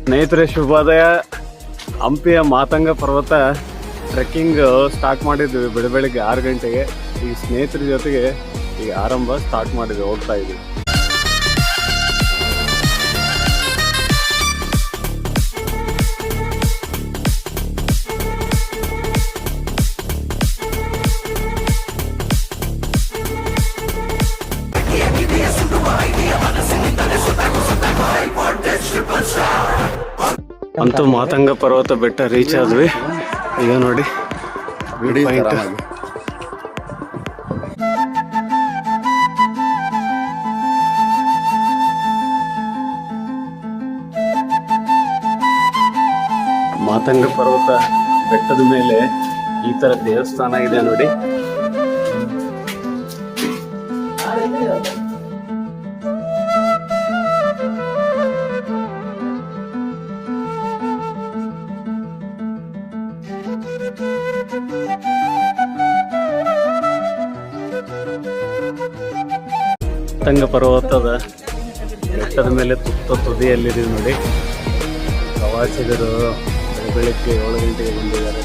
ಸ್ನೇಹಿತರೆ ಶುಭೋದಯ. ಹಂಪಿಯ ಮಾತಂಗ ಪರ್ವತ ಟ್ರೆಕ್ಕಿಂಗ್ ಸ್ಟಾರ್ಟ್ ಮಾಡಿದ್ವಿ ಬೆಳಗ್ಗೆ 6 ಗಂಟೆಗೆ. ಈ ಸ್ನೇಹಿತರ ಜೊತೆಗೆ ಈಗ ಆರಂಭ ಸ್ಟಾರ್ಟ್ ಮಾಡಿದ್ವಿ, ಹೋಗ್ತಾ ಇದ್ವಿ. ಅಂತೂ ಮಾತಂಗ ಪರ್ವತ ಬೆಟ್ಟ ರೀಚ್ ಆದ್ವಿ. ಈಗ ನೋಡಿ ಪಾಯಿಂಟ್. ಮಾತಂಗ ಪರ್ವತ ಬೆಟ್ಟದ ಮೇಲೆ ಈ ತರ ದೇವಸ್ಥಾನ ಇದೆ ನೋಡಿ. ಮಾತಂಗ ಪರ್ವತದ ಬೆಟ್ಟದ ಮೇಲೆ ತುದಿಯಲ್ಲಿದೆ ನೋಡಿ. ಪ್ರವಾಸಿಗರು ಬೆಳಗ್ಗೆ 7 ಗಂಟೆಗೆ ಬಂದಿದ್ದಾರೆ.